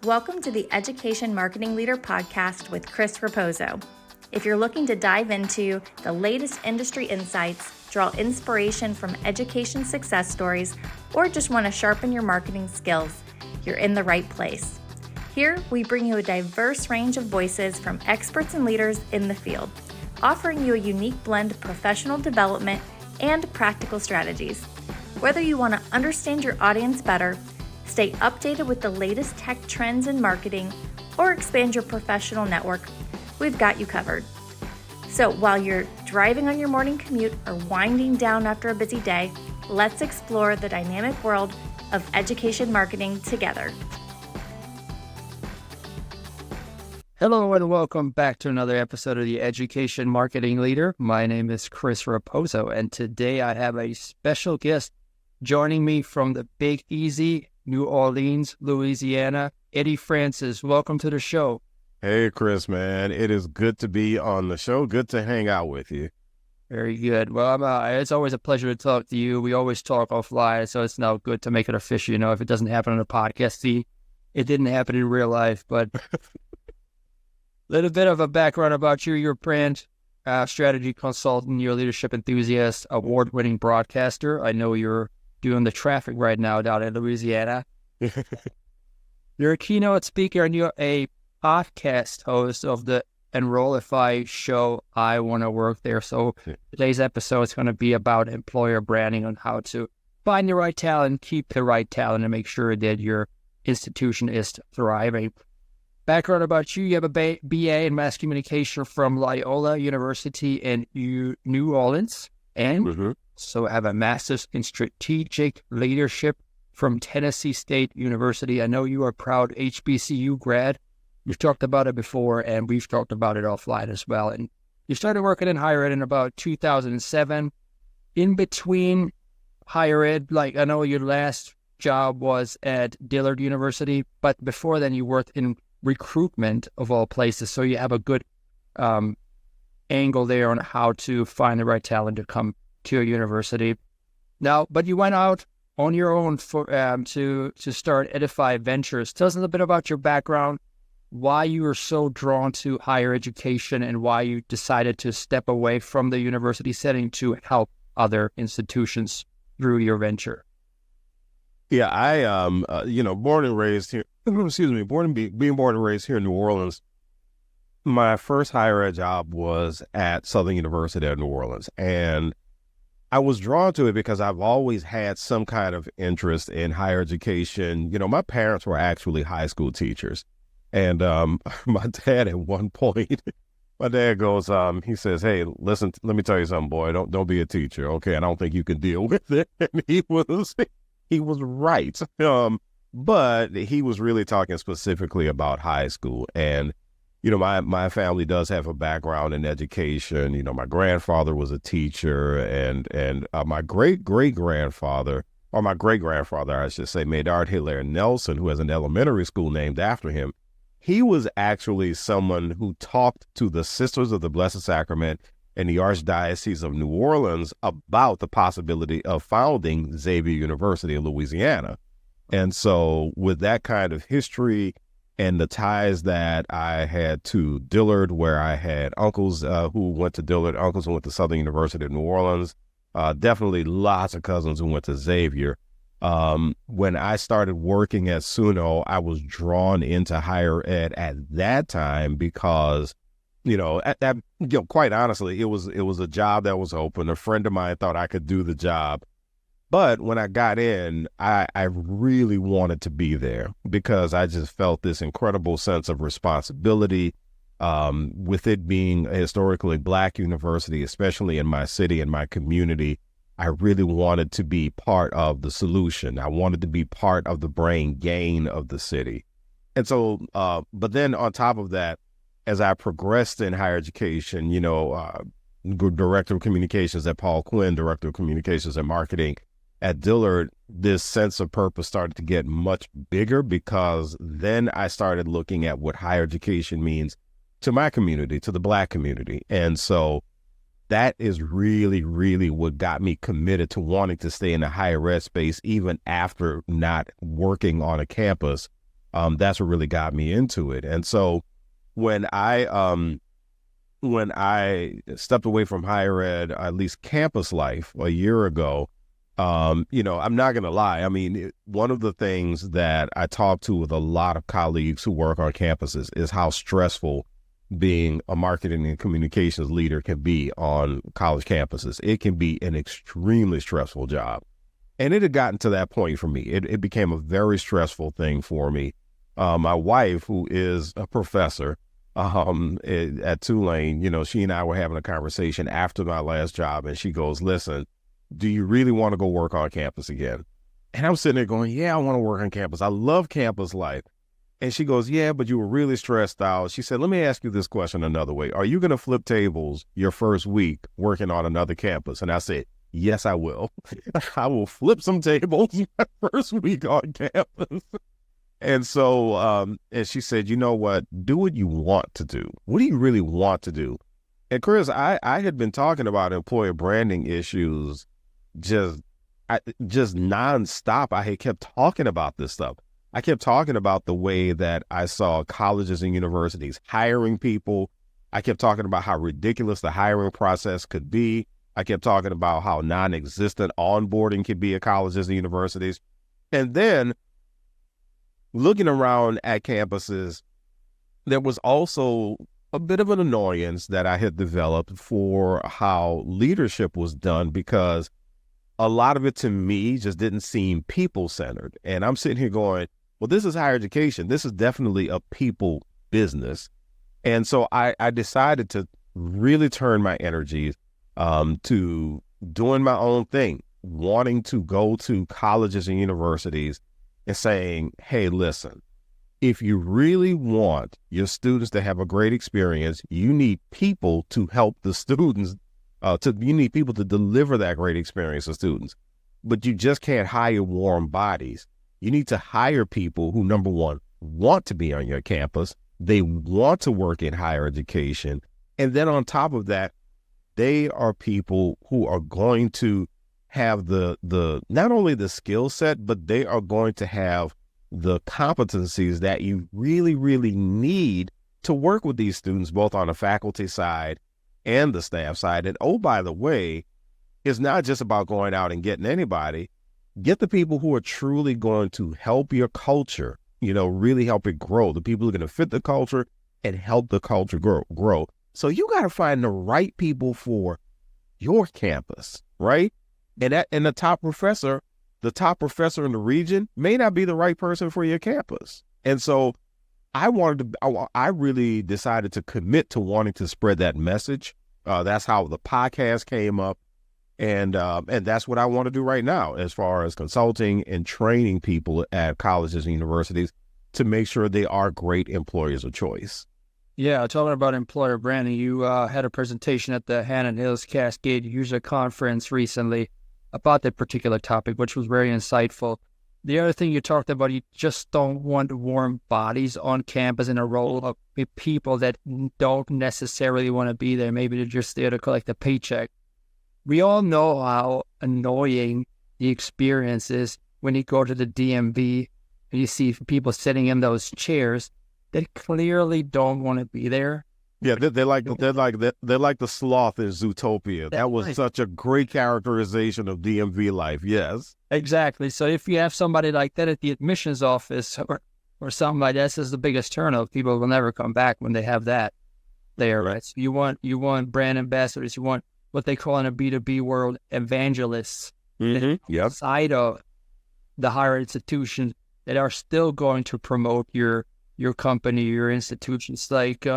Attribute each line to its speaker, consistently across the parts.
Speaker 1: Welcome to the Education Marketing Leader podcast with Chris Raposo. If you're looking to dive into the latest industry insights, draw inspiration from education success stories, or just want to sharpen your marketing skills, you're in the right place. Here, we bring you a diverse range of voices from experts and leaders in the field, offering you a unique blend of professional development and practical strategies. Whether you want to understand your audience better, stay updated with the latest tech trends in marketing, or expand your professional network, we've got you covered. So while you're driving on your morning commute or winding down after a busy day, let's explore the dynamic world of education marketing together.
Speaker 2: Hello and welcome back to another episode of the Education Marketing Leader. My name is Chris Raposo, and today I have a special guest joining me from the Big Easy, New Orleans, Louisiana, Eddie Francis. Welcome to the show.
Speaker 3: Hey, Chris, man. It is good to be on the show. Good to hang out with you.
Speaker 2: Very good. Well, it's always a pleasure to talk to you. We always talk offline, so it's now good to make it official. You know, if it doesn't happen on a podcast, see, it didn't happen in real life. But a little bit of a background about you. You're a brand strategy consultant, you're a leadership enthusiast, award-winning broadcaster. I know you're doing the traffic right now down in Louisiana. You're a keynote speaker and you're a podcast host of the Edify show. I Want to Work There. So today's episode is going to be about employer branding on how to find the right talent, keep the right talent, and make sure that your institution is thriving. Background about you: you have a BA in mass communication from Loyola University in New Orleans, and so have a master's in strategic leadership from Tennessee State University. I know you are a proud HBCU grad. You've talked about it before, and we've talked about it offline as well. And you started working in higher ed in about 2007. In between higher ed, like I know your last job was at Dillard University, but before then you worked in recruitment of all places. So you have a good angle there on how to find the right talent to come to a university. Now, but you went out on your own for to start Edify Ventures. Tell us a little bit about your background, why you were so drawn to higher education, and why you decided to step away from the university setting to help other institutions through your venture.
Speaker 3: Yeah, I born and raised here. Being born and raised here in New Orleans. My first higher ed job was at Southern University of New Orleans, and I was drawn to it because I've always had some kind of interest in higher education. You know, my parents were actually high school teachers. And my dad at one point, my dad goes, he says, "Hey, listen, let me tell you something, boy. Don't be a teacher, okay? I don't think you can deal with it." And he was right. But he was really talking specifically about high school. And you know, my family does have a background in education. You know, my grandfather was a teacher, and my great-grandfather, I should say, Maynard Hilaire Nelson, who has an elementary school named after him. He was actually someone who talked to the Sisters of the Blessed Sacrament in the Archdiocese of New Orleans about the possibility of founding Xavier University in Louisiana. And so with that kind of history and the ties that I had to Dillard, where I had uncles who went to Dillard, uncles who went to Southern University of New Orleans, definitely lots of cousins who went to Xavier. When I started working at SUNO, I was drawn into higher ed at that time because, quite honestly, it was a job that was open. A friend of mine thought I could do the job. But when I got in, I really wanted to be there because I just felt this incredible sense of responsibility with it being a historically Black university, especially in my city and my community. I really wanted to be part of the solution. I wanted to be part of the brain gain of the city. And so, but then on top of that, as I progressed in higher education, director of communications at Paul Quinn, director of communications and marketing at Dillard, this sense of purpose started to get much bigger because then I started looking at what higher education means to my community, to the Black community. And so that is really, really what got me committed to wanting to stay in the higher ed space, even after not working on a campus That's what really got me into it. And so when I stepped away from higher ed, at least campus life, a year ago, I'm not going to lie. I mean, one of the things that I talk to with a lot of colleagues who work on campuses is how stressful being a marketing and communications leader can be on college campuses. It can be an extremely stressful job. And it had gotten to that point for me. It became a very stressful thing for me. My wife, who is a professor at Tulane, she and I were having a conversation after my last job, and she goes, "Listen, do you really want to go work on campus again?" And I'm sitting there going, "Yeah, I want to work on campus. I love campus life." And she goes, "Yeah, but you were really stressed out." She said, "Let me ask you this question another way. Are you going to flip tables your first week working on another campus?" And I said, "Yes, I will. I will flip some tables my first week on campus." And so, and she said, "You know what? Do what you want to do. What do you really want to do?" And Chris, I had been talking about employer branding issues just nonstop. I had kept talking about this stuff. I kept talking about the way that I saw colleges and universities hiring people. I kept talking about how ridiculous the hiring process could be. I kept talking about how non-existent onboarding could be at colleges and universities. And then looking around at campuses, there was also a bit of an annoyance that I had developed for how leadership was done, because a lot of it to me just didn't seem people-centered. And I'm sitting here going, well, this is higher education. This is definitely a people business. And so I decided to really turn my energies to doing my own thing, wanting to go to colleges and universities and saying, "Hey, listen, if you really want your students to have a great experience, you need people to help the students, you need people to deliver that great experience to students. But you just can't hire warm bodies. You need to hire people who, number one, want to be on your campus. They want to work in higher education. And then on top of that, they are people who are going to have the not only the skill set, but they are going to have the competencies that you really, really need to work with these students, both on the faculty side and the staff side." And oh, by the way, it's not just about going out and getting anybody. Get the people who are truly going to help your culture, really help it grow. The people who are going to fit the culture and help the culture grow. So you got to find the right people for your campus, right? And the top professor in the region may not be the right person for your campus. And so I really decided to commit to wanting to spread that message. That's how the podcast came up. And that's what I want to do right now, as far as consulting and training people at colleges and universities to make sure they are great employers of choice.
Speaker 2: Yeah, talking about employer branding, you had a presentation at the Hannon Hills Cascade User Conference recently about that particular topic, which was very insightful. The other thing you talked about, you just don't want warm bodies on campus in a role of people that don't necessarily want to be there. Maybe they're just there to collect a paycheck. We all know how annoying the experience is when you go to the DMV and you see people sitting in those chairs that clearly don't want to be there.
Speaker 3: Yeah, they're like the sloth in Zootopia. That was such a great characterization of DMV life. Yes,
Speaker 2: exactly. So if you have somebody like that at the admissions office or something like that, this is the biggest turnoff. People will never come back when they have that there, right? So you want brand ambassadors. You want what they call in a B2B world evangelists side of the higher institutions that are still going to promote your company, your institutions. Like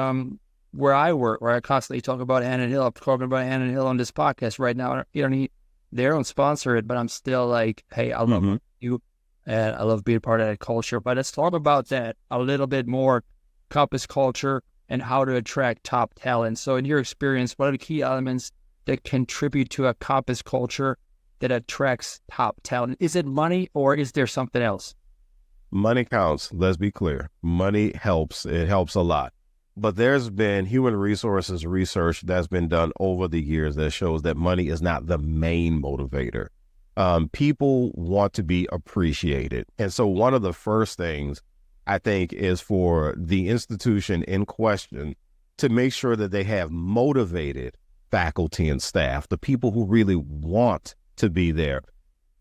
Speaker 2: where I work, where I constantly talk about Hannon Hill. I'm talking about Hannon Hill on this podcast right now. They don't sponsor it, but I'm still like, hey, I love you, and I love being part of that culture. But let's talk about that a little bit more, campus culture and how to attract top talent. So in your experience, what are the key elements that contribute to a campus culture that attracts top talent? Is it money, or is there something else?
Speaker 3: Money counts. Let's be clear. Money helps. It helps a lot. But there's been human resources research that's been done over the years that shows that money is not the main motivator. People want to be appreciated. And so one of the first things I think, is for the institution in question to make sure that they have motivated faculty and staff, the people who really want to be there.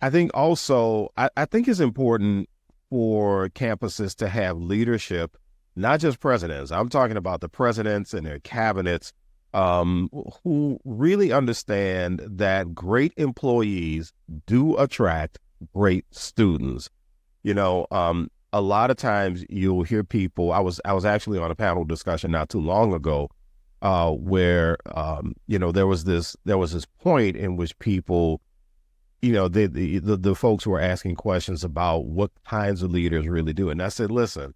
Speaker 3: I think also, I think it's important for campuses to have leadership, not just presidents. I'm talking about the presidents and their cabinets who really understand that great employees do attract great students. You know, a lot of times you'll hear people, I was actually on a panel discussion not too long ago where, you know, there was this point in which people, you know, the folks who were asking questions about what kinds of leaders really do. And I said, listen,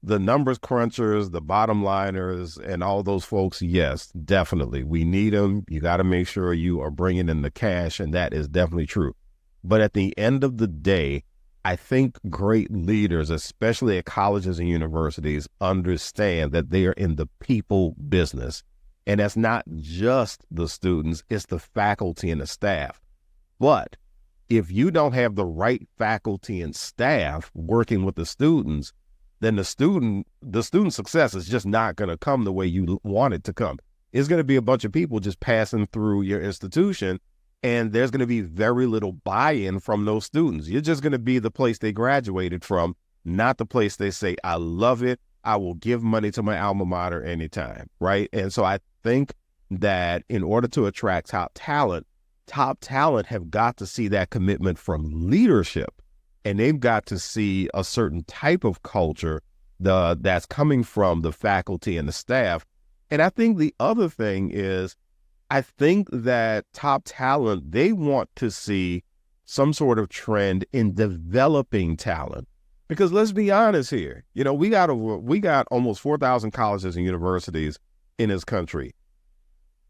Speaker 3: the numbers crunchers, the bottom liners, and all those folks, yes, definitely. We need them. You got to make sure you are bringing in the cash, and that is definitely true. But at the end of the day, I think great leaders, especially at colleges and universities, understand that they are in the people business. And that's not just the students, it's the faculty and the staff. But if you don't have the right faculty and staff working with the students, then the student success is just not going to come the way you want it to come. It's going to be a bunch of people just passing through your institution, and there's going to be very little buy-in from those students. You're just going to be the place they graduated from, not the place they say, I love it, I will give money to my alma mater anytime, right? And so I think that in order to attract top talent have got to see that commitment from leadership. And they've got to see a certain type of culture that's coming from the faculty and the staff. And I think the other thing is, I think that top talent, they want to see some sort of trend in developing talent. Because let's be honest here, you know, we got almost 4,000 colleges and universities in this country.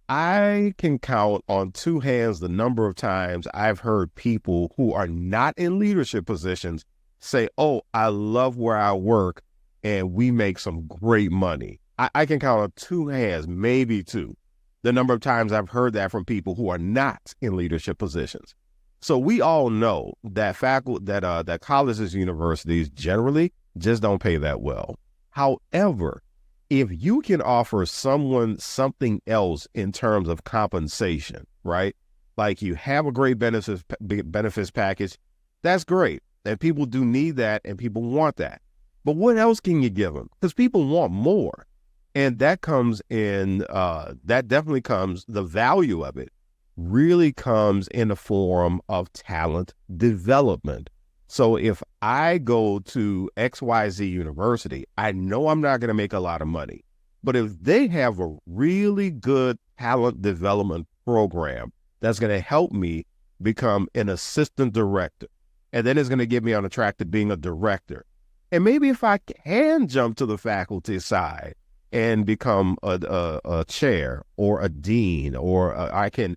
Speaker 3: I can count on two hands the number of times I've heard people who are not in leadership positions say, oh, I love where I work and we make some great money. I can count on two hands, maybe two, the number of times I've heard that from people who are not in leadership positions. So we all know that that colleges and universities generally just don't pay that well. However, if you can offer someone something else in terms of compensation, right? Like you have a great benefits package, that's great. And people do need that and people want that. But what else can you give them? Because people want more. And that comes in, that definitely comes, the value of it really comes in the form of talent development. So if I go to XYZ University, I know I'm not going to make a lot of money. But if they have a really good talent development program that's going to help me become an assistant director, and then it's going to get me on the track to being a director. And maybe if I can jump to the faculty side and become a chair or a dean, or I can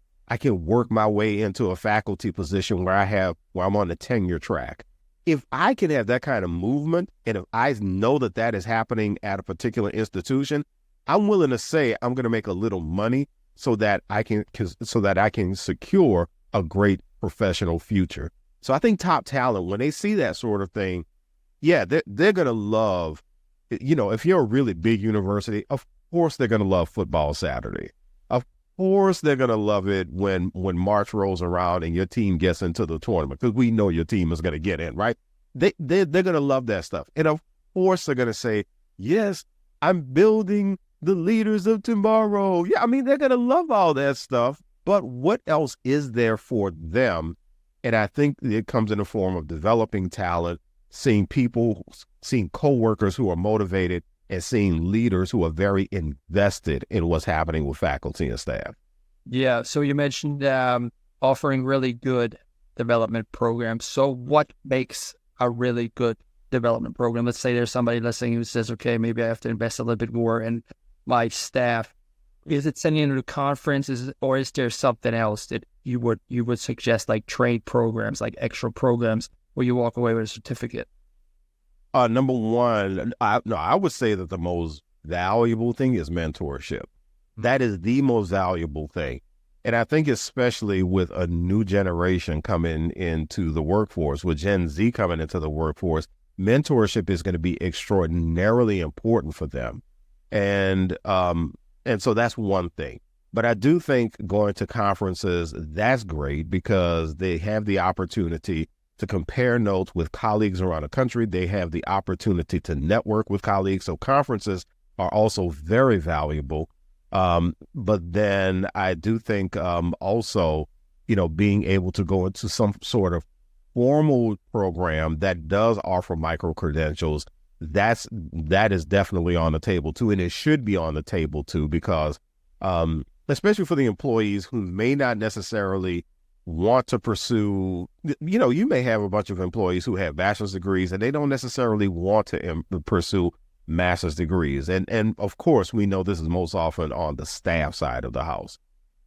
Speaker 3: work my way into a faculty position where I'm on the tenure track. If I can have that kind of movement, and if I know that that is happening at a particular institution, I'm willing to say I'm going to make a little money so that I can secure a great professional future. So I think top talent, when they see that sort of thing, yeah, they're going to love, you know, if you're a really big university, of course they're going to love football Saturday. Of course they're going to love it when March rolls around and your team gets into the tournament, because we know your team is going to get in, right? They're going to love that stuff. And of course they're going to say, yes, I'm building the leaders of tomorrow. Yeah, I mean, they're going to love all that stuff. But what else is there for them? And I think it comes in the form of developing talent, seeing coworkers who are motivated, and seeing leaders who are very invested in what's happening with faculty and staff.
Speaker 2: Yeah. So you mentioned offering really good development programs. So what makes a really good development program? Let's say there's somebody listening who says, okay, maybe I have to invest a little bit more in my staff. Is it sending them to conferences, or is there something else that you would suggest, like trade programs, like extra programs where you walk away with a certificate?
Speaker 3: Number one, I would say that the most valuable thing is mentorship. That is the most valuable thing. And I think especially with a new generation coming into the workforce, with Gen Z coming into the workforce, mentorship is going to be extraordinarily important for them. And so that's one thing. But I do think going to conferences, that's great because they have the opportunity to compare notes with colleagues around the country. They have the opportunity to network with colleagues. So conferences are also very valuable. But then I do think also, being able to go into some sort of formal program that does offer micro credentials, that is definitely on the table too. And it should be on the table too, because especially for the employees who may not necessarily want to pursue, you may have a bunch of employees who have bachelor's degrees and they don't necessarily want to pursue master's degrees. And of course, we know this is most often on the staff side of the house.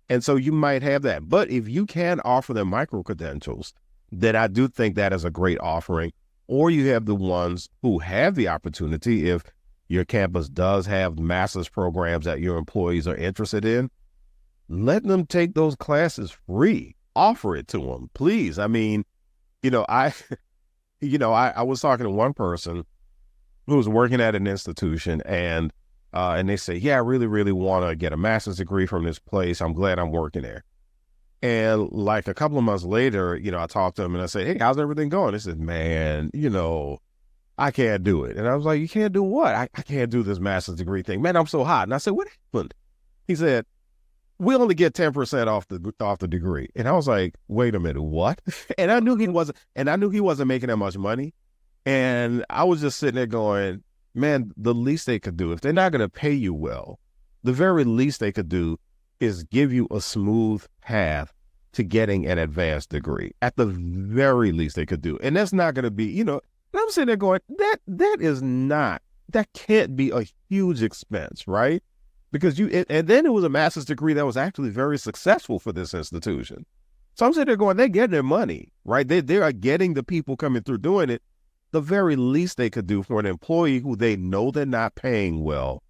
Speaker 3: And so you might have that. But if you can offer them micro credentials, then I do think that is a great offering. Or you have the ones who have the opportunity, if your campus does have master's programs that your employees are interested in, let them take those classes free. Offer it to them, please. I mean, I was talking to one person who was working at an institution, and they say, yeah, I really, really want to get a master's degree from this place. I'm glad I'm working there. And like a couple of months later, I talked to him and I said, hey, how's everything going? He said, man, I can't do it. And I was like, you can't do what? I can't do this master's degree thing. Man, I'm so hot. And I said, what happened? He said, we only get 10% off the degree. And I was like, wait a minute, what? And I knew he wasn't making that much money. And I was just sitting there going, man, the least they could do, if they're not going to pay you well, the very least they could do is give you a smooth path to getting an advanced degree. At the very least they could do. And that's not going to be, and I'm sitting there going, that can't be a huge expense, right? Because and then it was a master's degree that was actually very successful for this institution. So I'm sitting there going, they're getting their money, right? They are getting the people coming through doing it. The very least they could do for an employee who they know they're not paying well,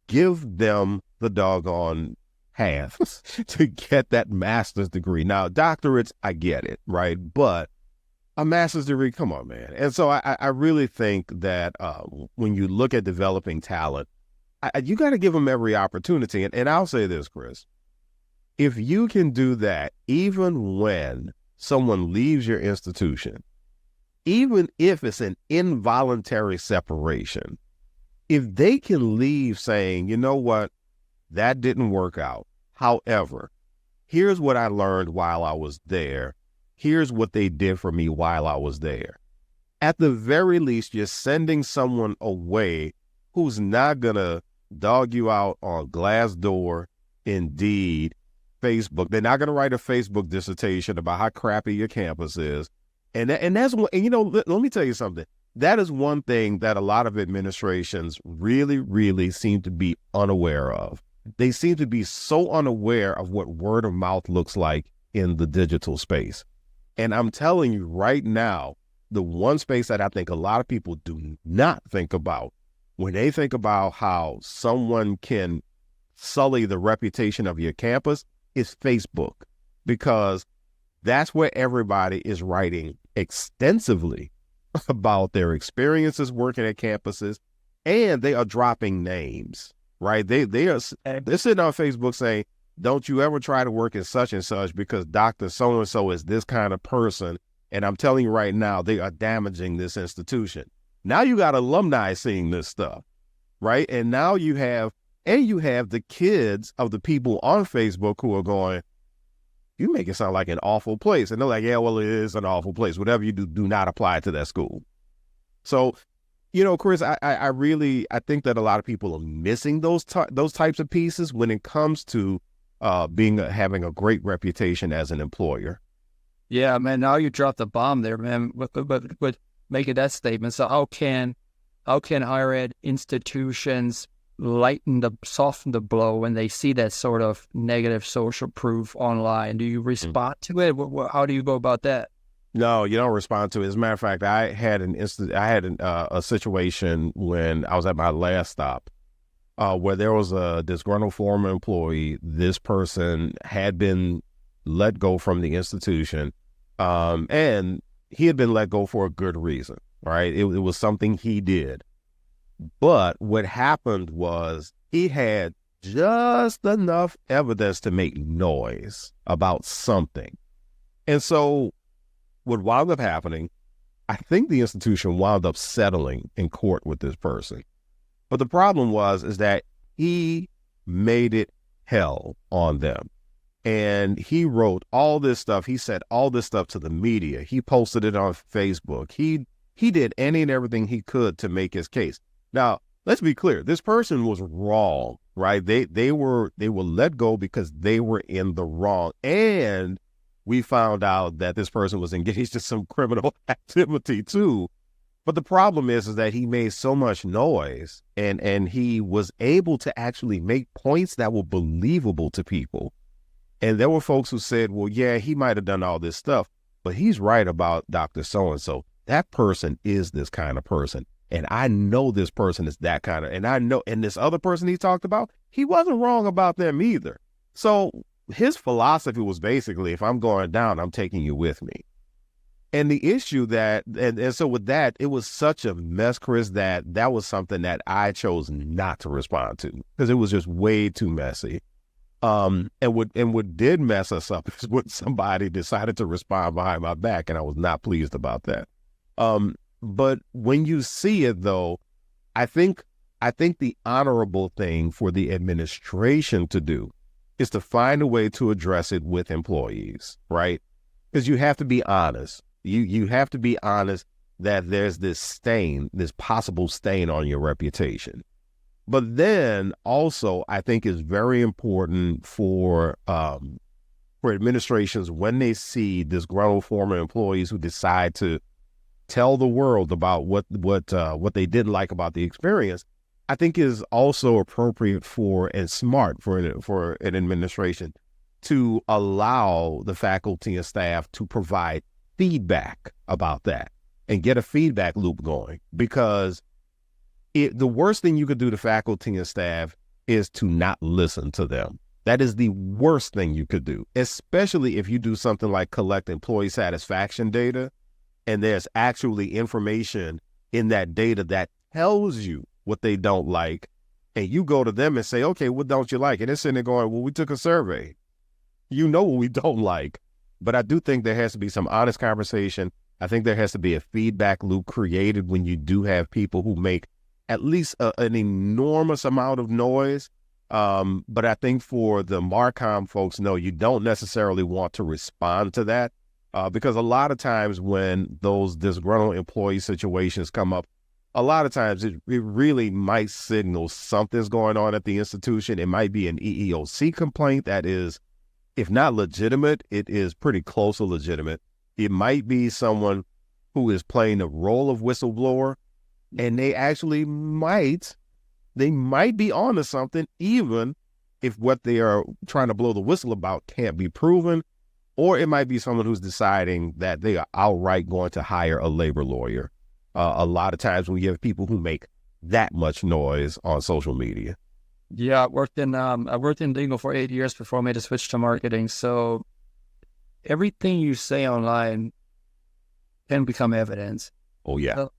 Speaker 3: give them the doggone path to get that master's degree. Now, doctorates, I get it, right? But a master's degree, come on, man. And so I really think that when you look at developing talent, you got to give them every opportunity. And I'll say this, Chris, if you can do that, even when someone leaves your institution, even if it's an involuntary separation, if they can leave saying, you know what, that didn't work out. However, here's what I learned while I was there. Here's what they did for me while I was there. At the very least, you're sending someone away who's not going to dog you out on Glassdoor, Indeed, Facebook. They're not going to write a Facebook dissertation about how crappy your campus is. And that's what, let me tell you something. That is one thing that a lot of administrations really, really seem to be unaware of. They seem to be so unaware of what word of mouth looks like in the digital space. And I'm telling you right now, the one space that I think a lot of people do not think about when they think about how someone can sully the reputation of your campus is Facebook, because that's where everybody is writing extensively about their experiences working at campuses, and they are dropping names, right? They're sitting on Facebook saying, don't you ever try to work in such and such because Dr. So-and-so is this kind of person. And I'm telling you right now, they are damaging this institution. Now you got alumni seeing this stuff, right? And now you have the kids of the people on Facebook who are going, you make it sound like an awful place. And they're like, yeah, well, it is an awful place. Whatever you do not apply to that school. So, Chris, I really think that a lot of people are missing those types of pieces when it comes to having a great reputation as an employer.
Speaker 2: Yeah, man, now you dropped the bomb there, man, with making that statement. So how can higher ed institutions soften the blow when they see that sort of negative social proof online? Do you respond to it? How do you go about that?
Speaker 3: No, you don't respond to it. As a matter of fact, I had a situation when I was at my last stop where there was a disgruntled former employee. This person had been let go from the institution, and he had been let go for a good reason. right? It was something he did. But what happened was he had just enough evidence to make noise about something. And so what wound up happening, I think the institution wound up settling in court with this person. But the problem is that he made it hell on them. And he wrote all this stuff. He said all this stuff to the media. He posted it on Facebook. He did any and everything he could to make his case. Now, let's be clear. This person was wrong, right? They were let go because they were in the wrong. And we found out that this person was engaged in some criminal activity too. But the problem is that he made so much noise and he was able to actually make points that were believable to people. And there were folks who said, well, yeah, he might have done all this stuff, but he's right about Dr. So-and-so. That person is this kind of person. And I know this person is that kind of, and I know, and this other person he talked about, he wasn't wrong about them either. So his philosophy was basically, if I'm going down, I'm taking you with me. And the issue and so with that, it was such a mess, Chris, that was something that I chose not to respond to because it was just way too messy. And what did mess us up is when somebody decided to respond behind my back, and I was not pleased about that. But when you see it, though, I think the honorable thing for the administration to do is to find a way to address it with employees, right? Because you have to be honest. You have to be honest that there's this possible stain on your reputation. But then also, I think it's very important for administrations when they see disgruntled former employees who decide to tell the world about what they didn't like about the experience. I think is also appropriate and smart for an administration to allow the faculty and staff to provide feedback about that and get a feedback loop going, because the worst thing you could do to faculty and staff is to not listen to them. That is the worst thing you could do, especially if you do something like collect employee satisfaction data and there's actually information in that data that tells you what they don't like, and you go to them and say, okay, what don't you like? And they're sitting there going, well, we took a survey. You know what we don't like. But I do think there has to be some honest conversation. I think there has to be a feedback loop created when you do have people who make at least an enormous amount of noise. But I think for the Marcom folks, no, you don't necessarily want to respond to that because a lot of times when those disgruntled employee situations come up, a lot of times it really might signal something's going on at the institution. It might be an EEOC complaint that is, if not legitimate, it is pretty close to legitimate. It might be someone who is playing the role of whistleblower, and they actually might be onto something, even if what they are trying to blow the whistle about can't be proven. Or it might be someone who's deciding that they are outright going to hire a labor lawyer. A lot of times when you have people who make that much noise on social media.
Speaker 2: Yeah, I worked in legal for 8 years before I made a switch to marketing. So everything you say online can become evidence.
Speaker 3: Oh, yeah.
Speaker 2: So,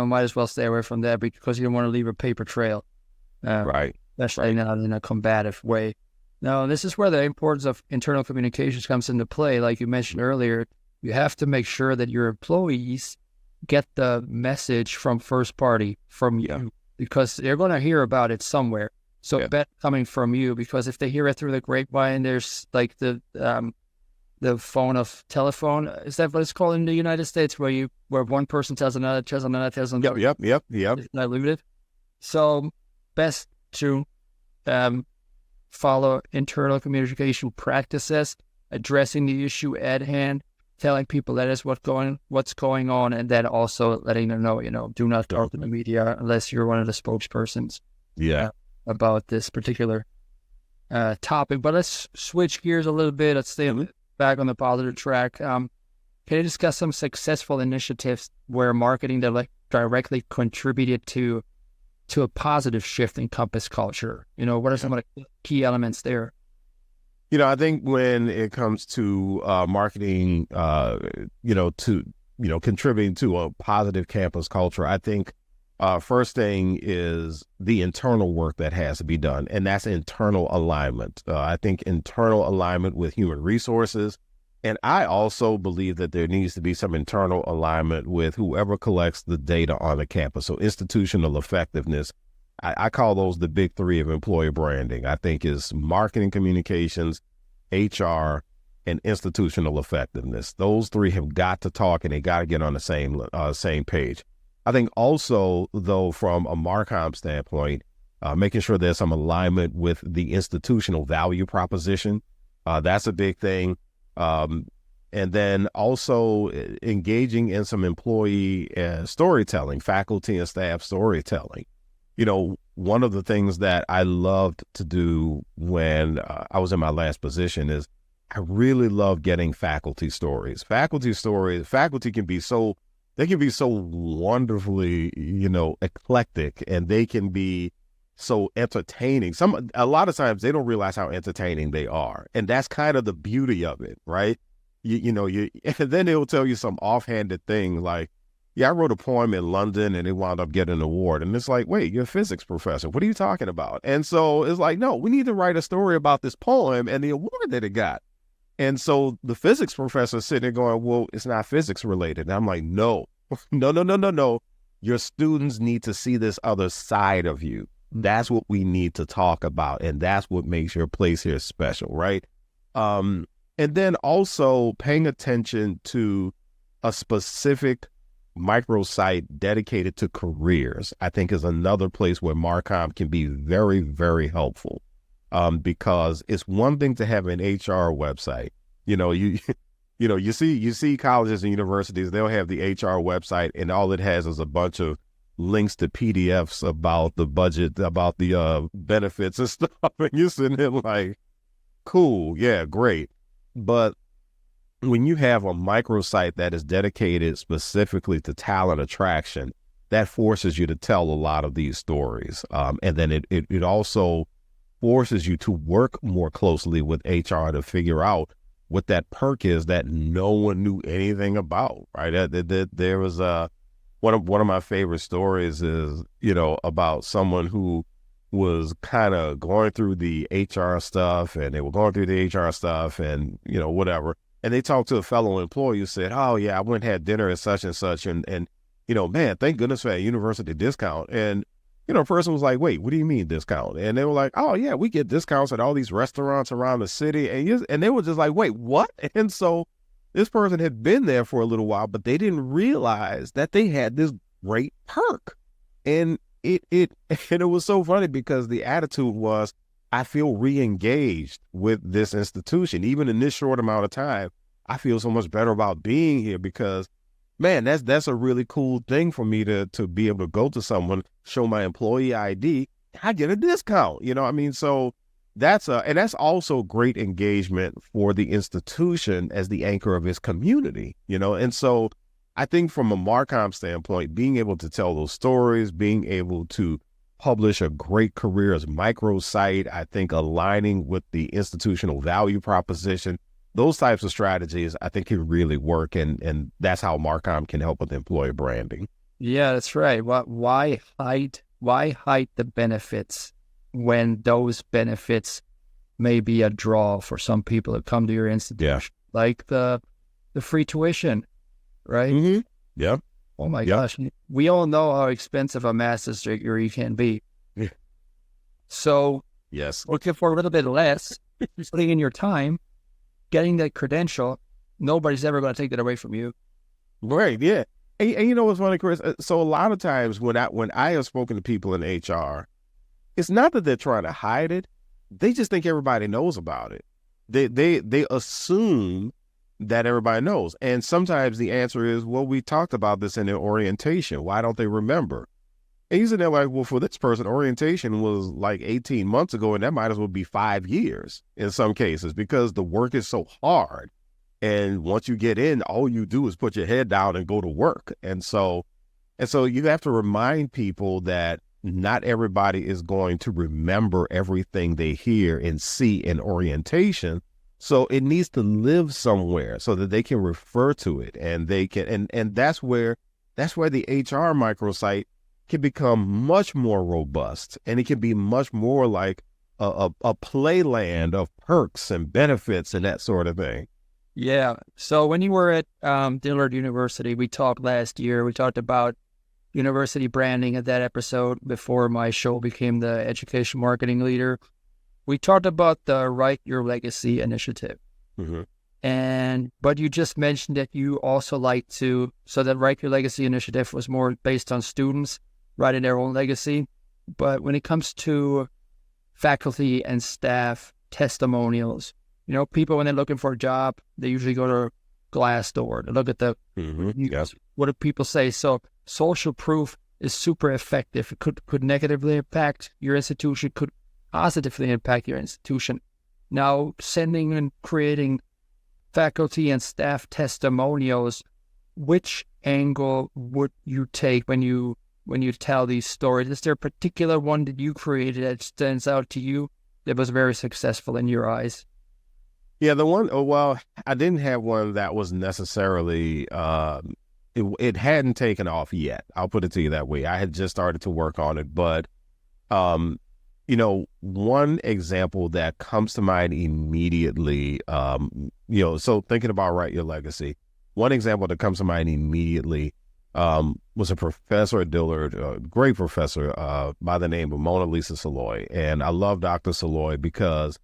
Speaker 2: might as well stay away from that because you don't want to leave a paper trail.
Speaker 3: Right.
Speaker 2: Especially not in a combative way. Now, this is where the importance of internal communications comes into play. Like you mentioned earlier, you have to make sure that your employees get the message from first party, from you, because they're going to hear about it somewhere. So bet coming from you, because if they hear it through the grapevine, there's like the phone of telephone. Is that what it's called in the United States, where one person tells another, tells another?
Speaker 3: Yep.
Speaker 2: It's diluted. So best to follow internal communication practices, addressing the issue at hand, telling people that is what's going on, and then also letting them know, do not talk to the media unless you're one of the spokespersons.
Speaker 3: Yeah.
Speaker 2: About this particular topic. But let's switch gears a little bit. Let's stay back on the positive track. Can you discuss some successful initiatives where marketing directly contributed to a positive shift in Compass culture? What are some of the key elements there? I
Speaker 3: think when it comes to marketing, to contributing to a positive campus culture, I think first thing is the internal work that has to be done, and that's internal alignment. I think internal alignment with human resources, and I also believe that there needs to be some internal alignment with whoever collects the data on the campus. So institutional effectiveness, I call those the big three of employer branding. I think is marketing, communications, HR, and institutional effectiveness. Those three have got to talk, and they got to get on the same page. I think also, though, from a Marcom standpoint, making sure there's some alignment with the institutional value proposition. That's a big thing. And then also engaging in some employee storytelling, faculty and staff storytelling. One of the things that I loved to do when I was in my last position is I really love getting faculty stories. Faculty can be so wonderfully, eclectic, and they can be so entertaining. A lot of times they don't realize how entertaining they are. And that's kind of the beauty of it, right? And then they'll tell you some offhanded thing like, yeah, I wrote a poem in London and it wound up getting an award. And it's like, wait, you're a physics professor. What are you talking about? And so it's like, no, we need to write a story about this poem and the award that it got. And so the physics professor is sitting there going, well, it's not physics related. And I'm like, no. Your students need to see this other side of you. That's what we need to talk about. And that's what makes your place here special, right? And then also paying attention to a specific microsite dedicated to careers, I think is another place where Marcom can be very, very helpful. Because it's one thing to have an HR website. You see colleges and universities, they'll have the HR website and all it has is a bunch of links to PDFs about the budget, about the benefits and stuff. And you're sitting there like, cool, yeah, great. But when you have a microsite that is dedicated specifically to talent attraction, that forces you to tell a lot of these stories. And then it also forces you to work more closely with HR to figure out what that perk is that no one knew anything about, right? There was one of my favorite stories is, about someone who was kind of going through the HR stuff, and they were going through the HR stuff and, whatever. And they talked to a fellow employee who said, oh yeah, I went and had dinner at such and such. And man, thank goodness for that university discount. And, a person was like, wait, what do you mean discount? And they were like, oh yeah, we get discounts at all these restaurants around the city. And they were just like, wait, what? And so this person had been there for a little while, but they didn't realize that they had this great perk. And it was so funny because the attitude was, I feel re-engaged with this institution. Even in this short amount of time, I feel so much better about being here because, man, that's a really cool thing for me to be able to go to someone, show my employee ID, I get a discount. So that's also great engagement for the institution as the anchor of its community. And so I think from a Marcom standpoint, being able to tell those stories, being able to publish a great careers microsite, I think aligning with the institutional value proposition, those types of strategies, I think can really work. And that's how Marcom can help with employer branding.
Speaker 2: Yeah, that's right. Why hide the benefits when those benefits may be a draw for some people that come to your institution?
Speaker 3: Yeah.
Speaker 2: Like the free tuition, right?
Speaker 3: Mm-hmm. Yeah.
Speaker 2: Oh my gosh. We all know how expensive a master's degree can be.
Speaker 3: Yeah.
Speaker 2: So
Speaker 3: yes,
Speaker 2: looking for a little bit less, putting in your time, getting that credential, nobody's ever going to take that away from you.
Speaker 3: Right. Yeah. And you know what's funny, Chris? So a lot of times when I have spoken to people in HR, it's not that they're trying to hide it. They just think everybody knows about it. They assume that everybody knows. And sometimes the answer is, well, we talked about this in their orientation. Why don't they remember? And you said they're like, well, for this person, orientation was like 18 months ago, and that might as well be 5 years in some cases because the work is so hard. And once you get in, all you do is put your head down and go to work. And so you have to remind people that not everybody is going to remember everything they hear and see in orientation. So it needs to live somewhere so that they can refer to it, and they can, and that's where the HR microsite can become much more robust, and it can be much more like a playland of perks and benefits and that sort of thing.
Speaker 2: Yeah. So when you were at Dillard University, we talked last year. We talked about university branding at that episode before my show became the education marketing leader. We talked about the Write Your Legacy initiative.
Speaker 3: Mm-hmm.
Speaker 2: But you just mentioned that you also like to, so that Write Your Legacy initiative was more based on students writing their own legacy. But when it comes to faculty and staff testimonials, people, when they're looking for a job, they usually go to Glassdoor to look at the,
Speaker 3: Yes.
Speaker 2: what do people say? So social proof is super effective. It could negatively impact your institution, could positively impact your institution. Now, sending and creating faculty and staff testimonials, which angle would you take when you tell these stories? Is there a particular one that you created that stands out to you that was very successful in your eyes?
Speaker 3: Yeah, I didn't have one that was necessarily, it hadn't taken off yet. I'll put it to you that way. I had just started to work on it, but, one example that comes to mind immediately, so thinking about Write Your Legacy, one example that comes to mind immediately was a professor at Dillard, a great professor by the name of Mona Lisa Saloy. And I love Dr. Saloy because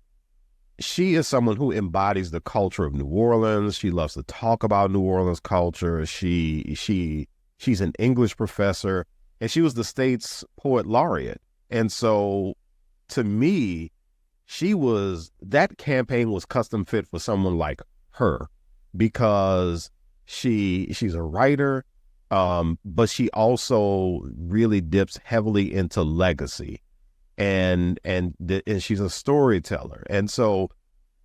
Speaker 3: she is someone who embodies the culture of New Orleans. She loves to talk about New Orleans culture. She's an English professor, and she was the state's poet laureate. And so to me, that campaign was custom fit for someone like her because she's a writer, but she also really dips heavily into legacy. And she's a storyteller. And so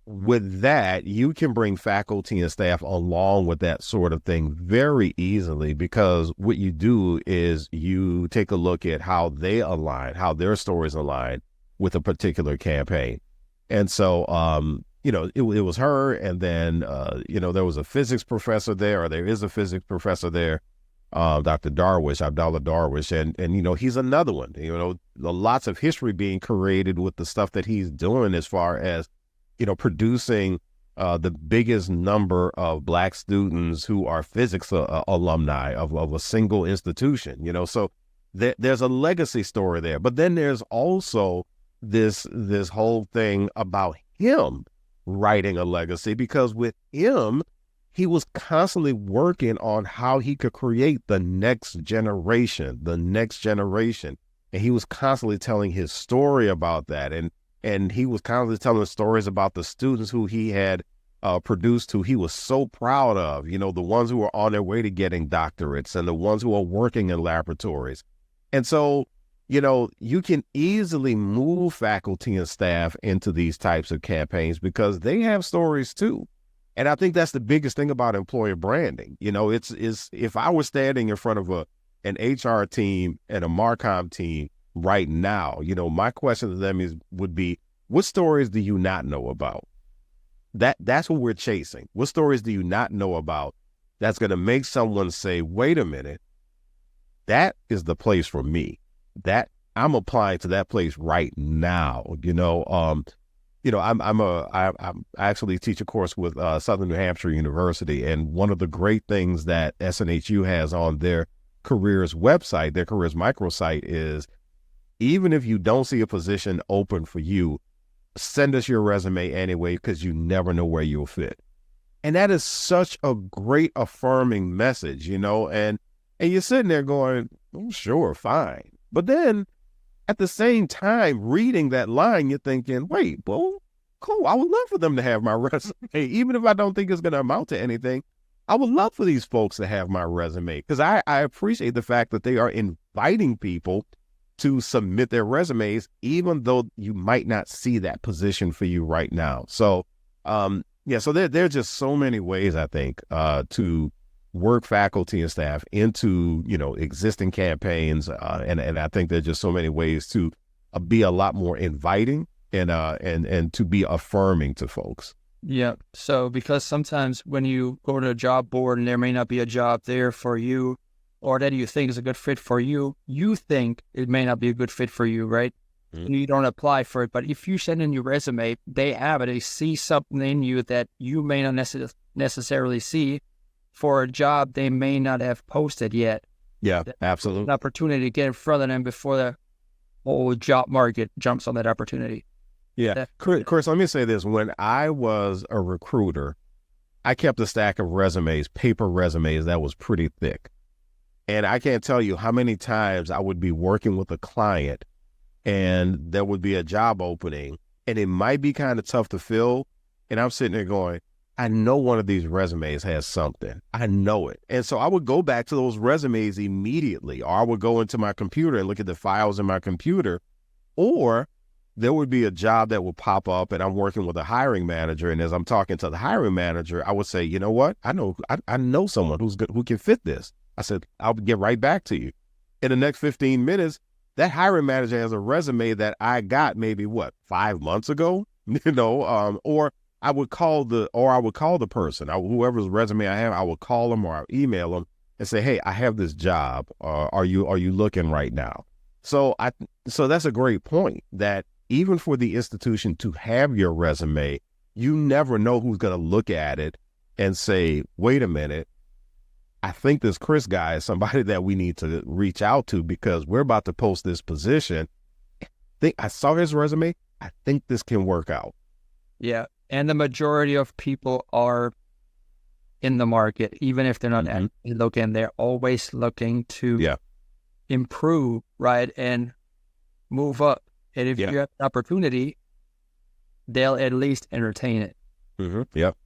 Speaker 3: with that, you can bring faculty and staff along with that sort of thing very easily, because what you do is you take a look at how they align, how their stories align with a particular campaign. And so, it was her. And then, there was a physics professor there, or there is a physics professor there, Dr. Abdallah Darwish, and he's another one. Lots of history being created with the stuff that he's doing as far as, producing the biggest number of Black students who are physics alumni of a single institution. So there's a legacy story there. But then there's also this whole thing about him writing a legacy, because with him, he was constantly working on how he could create the next generation. And he was constantly telling his story about that. And he was constantly telling stories about the students who he had produced, who he was so proud of, the ones who were on their way to getting doctorates and the ones who are working in laboratories. And so, you can easily move faculty and staff into these types of campaigns because they have stories too. And I think that's the biggest thing about employer branding. It's if I was standing in front of an HR team and a Marcom team right now, my question to them would be, what stories do you not know about? That's what we're chasing. What stories do you not know about that's going to make someone say, wait a minute, that is the place for me. That I'm applying to that place right now. I actually teach a course with Southern New Hampshire University, and one of the great things that SNHU has on their careers website, their careers microsite, is even if you don't see a position open for you, send us your resume anyway, because you never know where you'll fit. And that is such a great affirming message, and you're sitting there going, oh, sure, fine. But then at the same time, reading that line, you're thinking, wait, well, cool. I would love for them to have my resume. Even if I don't think it's going to amount to anything, I would love for these folks to have my resume, because I appreciate the fact that they are inviting people to submit their resumes, even though you might not see that position for you right now. So, so there are just so many ways, I think, to work faculty and staff into, existing campaigns. And I think there's just so many ways to be a lot more inviting and to be affirming to folks.
Speaker 2: Yeah. So because sometimes when you go to a job board and there may not be a job there for you, or that you think is a good fit for you, you think it may not be a good fit for you, right?
Speaker 3: Mm.
Speaker 2: And you don't apply for it. But if you send in your resume, they have it. They see something in you that you may not necessarily see for a job they may not have posted yet.
Speaker 3: Yeah,
Speaker 2: An
Speaker 3: absolutely.
Speaker 2: opportunity to get in front of them before the whole job market jumps on that opportunity.
Speaker 3: Yeah. Chris, let me say this. When I was a recruiter, I kept a stack of resumes, paper resumes that was pretty thick. And I can't tell you how many times I would be working with a client and there would be a job opening and it might be kind of tough to fill. And I'm sitting there going, I know one of these resumes has something. I know it. And so I would go back to those resumes immediately, or I would go into my computer and look at the files in my computer, or there would be a job that would pop up and I'm working with a hiring manager. And as I'm talking to the hiring manager, I would say, you know what? I know someone who's good, who can fit this. I said, I'll get right back to you. In the next 15 minutes, that hiring manager has a resume that I got maybe 5 months ago, or I would call the person, whoever's resume I have, I would call them or I'll email them and say, hey, I have this job. Are you looking right now? So that's a great point, that even for the institution to have your resume, you never know who's going to look at it and say, wait a minute, I think this Chris guy is somebody that we need to reach out to because we're about to post this position. I saw his resume. I think this can work out.
Speaker 2: Yeah. And the majority of people are in the market, even if they're not actively looking, they're always looking to improve, right? And move up. And if you have an opportunity, they'll at least entertain it.
Speaker 3: Mm-hmm. Yep.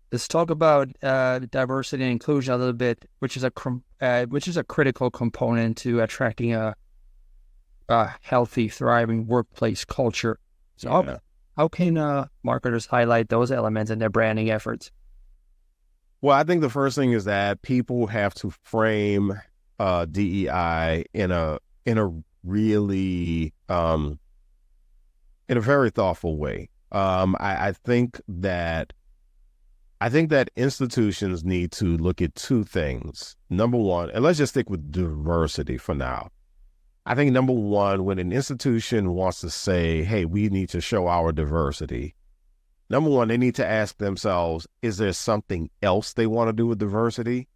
Speaker 2: Let's talk about diversity and inclusion a little bit, which is a critical component to attracting a healthy, thriving workplace culture. So how can marketers highlight those elements in their branding efforts?
Speaker 3: Well, I think the first thing is that people have to frame DEI in a really in a very thoughtful way. I think that institutions need to look at two things. Number one, and let's just stick with diversity for now. I think number one, when an institution wants to say, hey, we need to show our diversity, number one, they need to ask themselves, is there something else they want to do with diversity?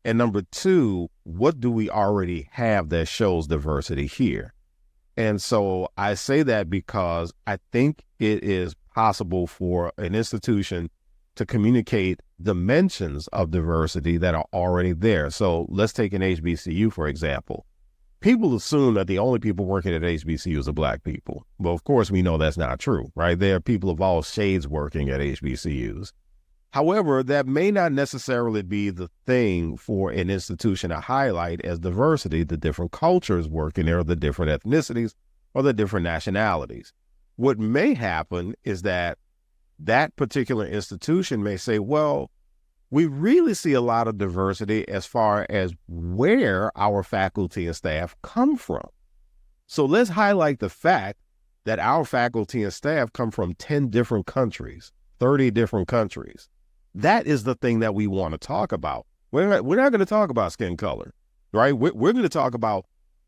Speaker 3: And number two, what do we already have that shows diversity here? And so I say that because I think it is possible for an institution to communicate dimensions of diversity that are already there. So let's take an HBCU, for example. People assume that the only people working at HBCUs are Black people. Well, of course, we know that's not true, right? There are people of all shades working at HBCUs. However, that may not necessarily be the thing for an institution to highlight as diversity, the different cultures working there, the different ethnicities, or the different nationalities. What may happen is that particular institution may say, well, we really see a lot of diversity as far as where our faculty and staff come from. So let's highlight the fact that our faculty and staff come from 10 different countries, 30 different countries. That is the thing that we want to talk about. We're not going to talk about skin color, right? We're going to talk about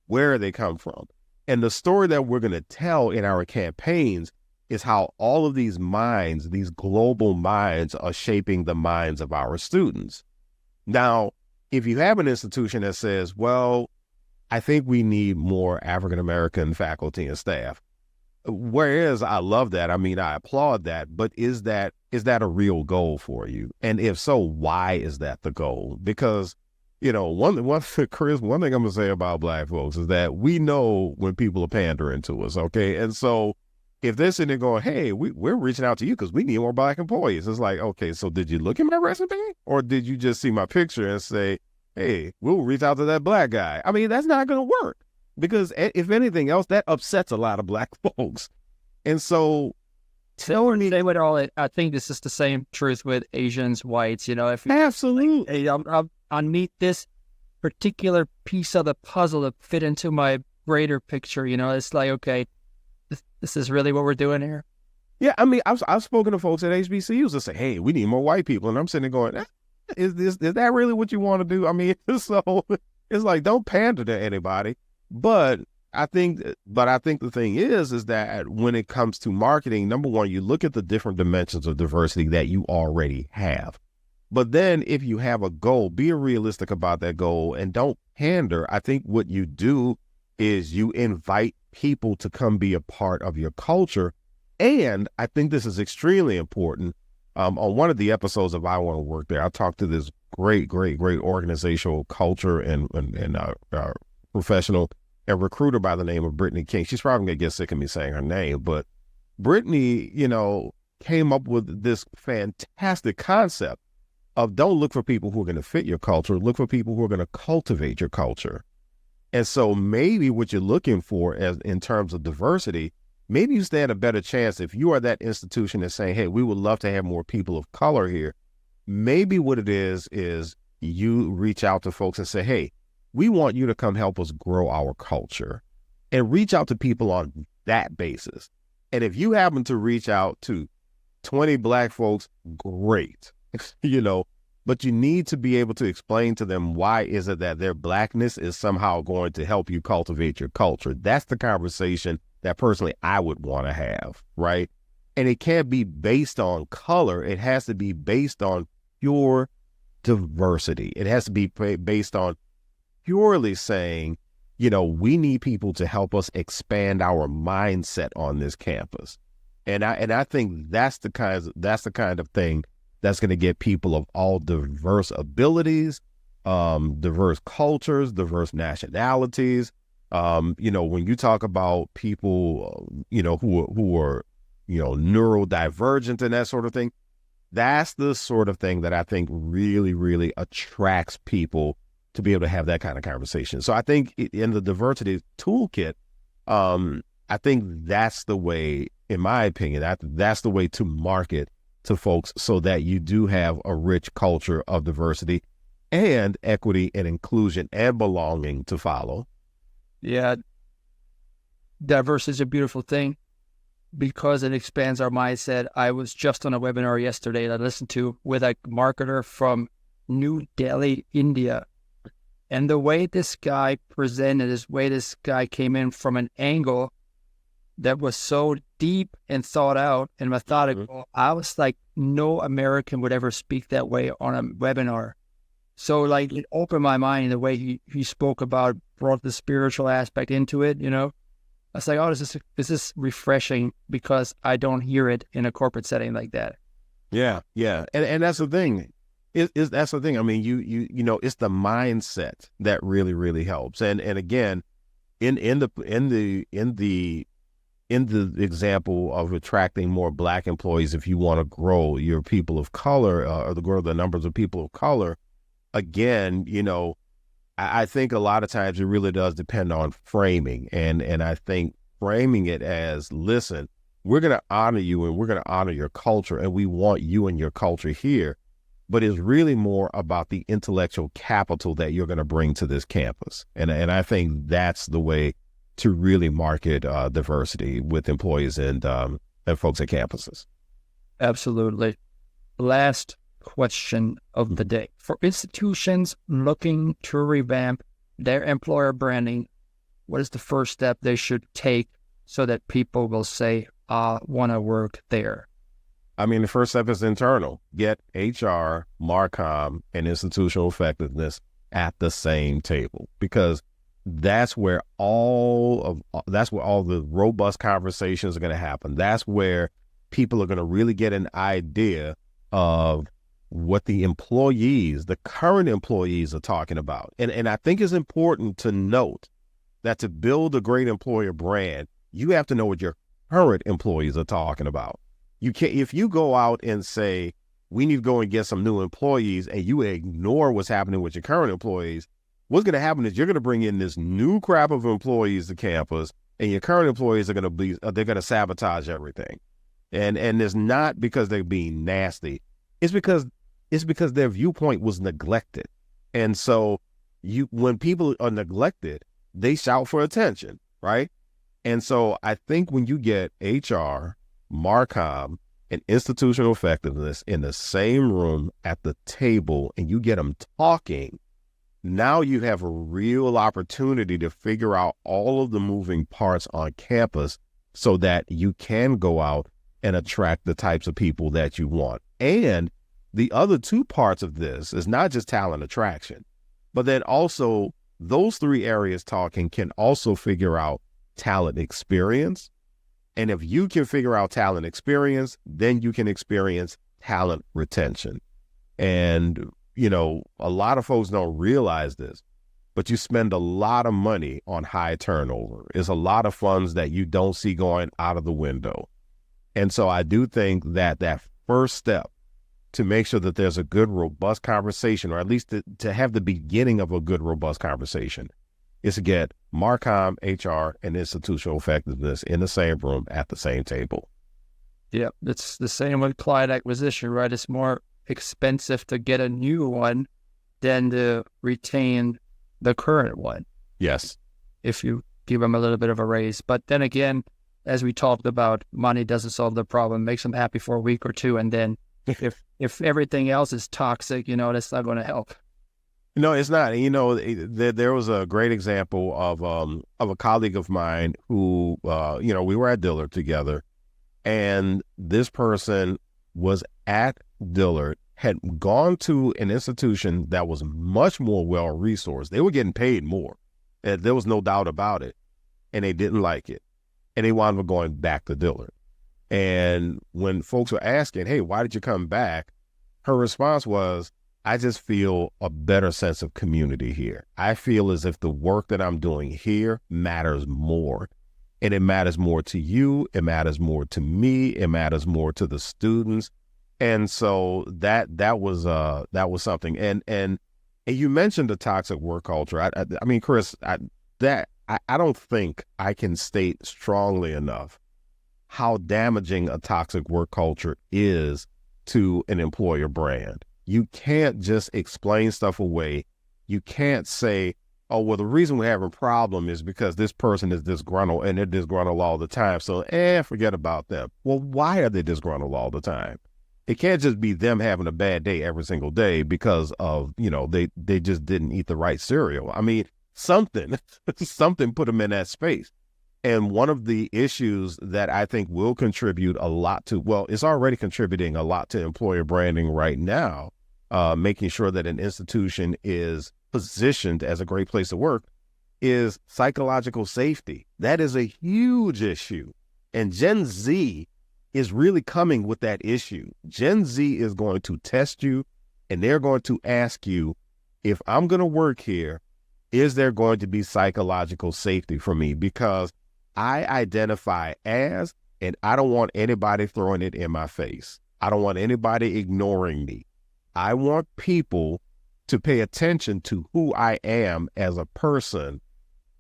Speaker 3: where they come from. And the story that we're going to tell in our campaigns is how all of these minds, these global minds, are shaping the minds of our students. Now, if you have an institution that says, well, I think we need more African-American faculty and staff, whereas I love that, I mean, I applaud that, but is that a real goal for you? And if so, why is that the goal? Because, Chris, one thing I'm going to say about Black folks is that we know when people are pandering to us, okay? And so if they're sitting there going, hey, we're reaching out to you because we need more Black employees, it's like, okay, so did you look at my resume? Or did you just see my picture and say, hey, we'll reach out to that Black guy? I mean, that's not going to work because if anything else, that upsets a lot of Black folks. And so
Speaker 2: I think this is the same truth with Asians, whites,
Speaker 3: absolutely.
Speaker 2: Hey, I need this particular piece of the puzzle to fit into my greater picture. It's like, okay, this is really what we're doing here.
Speaker 3: Yeah, I mean, I've spoken to folks at HBCUs that say, "Hey, we need more white people," and I'm sitting there going, is that really what you want to do? I mean, so it's like, don't pander to anybody. But I think the thing is that when it comes to marketing, number one, you look at the different dimensions of diversity that you already have. But then if you have a goal, be realistic about that goal and don't pander. I think what you do is you invite people to come be a part of your culture. And I think this is extremely important. On one of the episodes of I Want to Work There, I talked to this great organizational culture and professional and recruiter by the name of Brittany King. She's probably going to get sick of me saying her name, but Brittany, came up with this fantastic concept of don't look for people who are going to fit your culture, look for people who are going to cultivate your culture. And so maybe what you're looking for in terms of diversity, maybe you stand a better chance if you are that institution that's saying, hey, we would love to have more people of color here. Maybe what it is you reach out to folks and say, hey, we want you to come help us grow our culture, and reach out to people on that basis. And if you happen to reach out to 20 Black folks, great, but you need to be able to explain to them why is it that their Blackness is somehow going to help you cultivate your culture. That's the conversation that personally I would want to have, right? And it can't be based on color. It has to be based on pure diversity. It has to be based on purely saying, we need people to help us expand our mindset on this campus. And I think that's the kind of thing that's going to get people of all diverse abilities, diverse cultures, diverse nationalities. When you talk about people, who are neurodivergent and that sort of thing, that's the sort of thing that I think really, really attracts people to be able to have that kind of conversation. So I think in the diversity toolkit, I think that's the way, in my opinion, that's the way to market to folks so that you do have a rich culture of diversity and equity and inclusion and belonging to follow.
Speaker 2: Yeah. Diversity is a beautiful thing because it expands our mindset. I was just on a webinar yesterday that I listened to with a marketer from New Delhi, India. And the way this guy presented, this guy came in from an angle that was so deep and thought out and methodical. Mm-hmm. I was like, no American would ever speak that way on a webinar. So like it opened my mind the way he spoke about, brought the spiritual aspect into it, I was like, oh, this is refreshing because I don't hear it in a corporate setting like that.
Speaker 3: Yeah. And that's the thing. That's the thing. I mean, it's the mindset that really, really helps. And again, in the example of attracting more Black employees, if you want to grow your people of color or to grow the numbers of people of color, again, I think a lot of times it really does depend on framing. And I think framing it as, listen, we're going to honor you and we're going to honor your culture and we want you and your culture here. But it's really more about the intellectual capital that you're going to bring to this campus. And I think that's the way to really market diversity with employees and folks at campuses.
Speaker 2: Absolutely. Last question of the day. For institutions looking to revamp their employer branding, what is the first step they should take so that people will say, I want to work there?
Speaker 3: I mean, the first step is internal. Get HR, Marcom, and institutional effectiveness at the same table, because that's where all the robust conversations are going to happen. That's where people are going to really get an idea of what the current employees are talking about. And I think it's important to note that to build a great employer brand, you have to know what your current employees are talking about. You can't, if you go out and say, we need to go and get some new employees, and you ignore what's happening with your current employees, what's going to happen is you're going to bring in this new crop of employees to campus, and your current employees are going to sabotage everything. And it's not because they're being nasty. It's because their viewpoint was neglected. And so when people are neglected, they shout for attention, right? And so I think when you get HR, Marcom and institutional effectiveness in the same room at the table and you get them talking, now you have a real opportunity to figure out all of the moving parts on campus so that you can go out and attract the types of people that you want. And the other two parts of this is not just talent attraction, but then also those three areas talking can also figure out talent experience. And if you can figure out talent experience, then you can experience talent retention. And, you know, a lot of folks don't realize this, but you spend a lot of money on high turnover. It's a lot of funds that you don't see going out of the window. And so I do think that that first step to make sure that there's a good, robust conversation, or at least to have the beginning of a good, robust conversation, is to get Marcom, HR, and institutional effectiveness in the same room at the same table.
Speaker 2: Yeah, it's the same with client acquisition, right? It's more expensive to get a new one than to retain the current one.
Speaker 3: Yes.
Speaker 2: If you give them a little bit of a raise. But then again, as we talked about, money doesn't solve the problem. Makes them happy for a week or two, and then if everything else is toxic, you know, that's not going to help.
Speaker 3: No, it's not. You know, there was a great example of a colleague of mine who, you know, we were at Dillard together, and this person was at Dillard, had gone to an institution that was much more well-resourced. They were getting paid more. There was no doubt about it, and they didn't like it, and they wound up going back to Dillard. And when folks were asking, hey, why did you come back? Her response was, I just feel a better sense of community here. I feel as if the work that I'm doing here matters more. And it matters more to you. It matters more to me. It matters more to the students. And so that was something. And you mentioned the toxic work culture. I mean, Chris, I don't think I can state strongly enough how damaging a toxic work culture is to an employer brand. You can't just explain stuff away. You can't say, oh, well, the reason we're having a problem is because this person is disgruntled and they're disgruntled all the time. So, forget about them. Well, why are they disgruntled all the time? It can't just be them having a bad day every single day because of, you know, they just didn't eat the right cereal. I mean, something put them in that space. And one of the issues that I think will contribute a lot to, well, it's already contributing a lot to employer branding right now, making sure that an institution is positioned as a great place to work, is psychological safety. That is a huge issue. And Gen Z is really coming with that issue. Gen Z is going to test you, and they're going to ask you, if I'm going to work here, is there going to be psychological safety for me? Because I identify as, and I don't want anybody throwing it in my face. I don't want anybody ignoring me. I want people to pay attention to who I am as a person,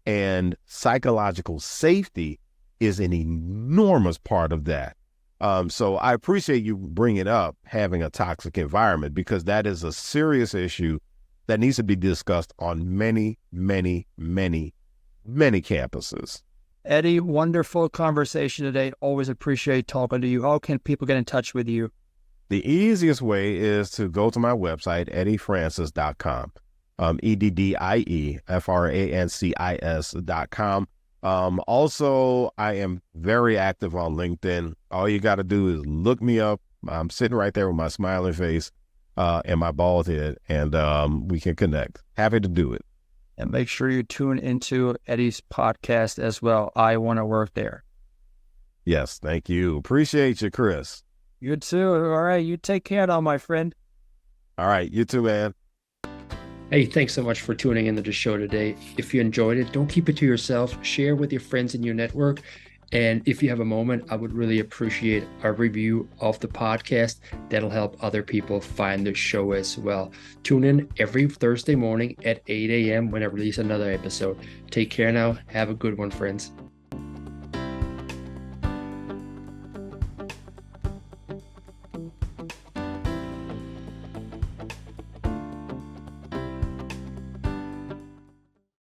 Speaker 3: and psychological safety is an enormous part of that. So I appreciate you bringing up having a toxic environment, because that is a serious issue that needs to be discussed on many, many, many, many campuses.
Speaker 2: Eddie, wonderful conversation today. Always appreciate talking to you. How can people get in touch with you?
Speaker 3: The easiest way is to go to my website, eddiefrancis.com, EDDIEFRANCIS.com. Also, I am very active on LinkedIn. All you got to do is look me up. I'm sitting right there with my smiling face and my bald head, and we can connect. Happy to do it.
Speaker 2: And make sure you tune into Eddie's podcast as well. I want to work there.
Speaker 3: Yes, thank you. Appreciate you, Chris.
Speaker 2: You too. All right, you take care now, my friend.
Speaker 3: All right, you too, man.
Speaker 2: Hey, thanks so much for tuning into the show today. If you enjoyed it, don't keep it to yourself. Share with your friends in your network. And if you have a moment, I would really appreciate a review of the podcast. That'll help other people find the show as well. Tune in every Thursday morning at 8 a.m. when I release another episode. Take care now. Have a good one, friends.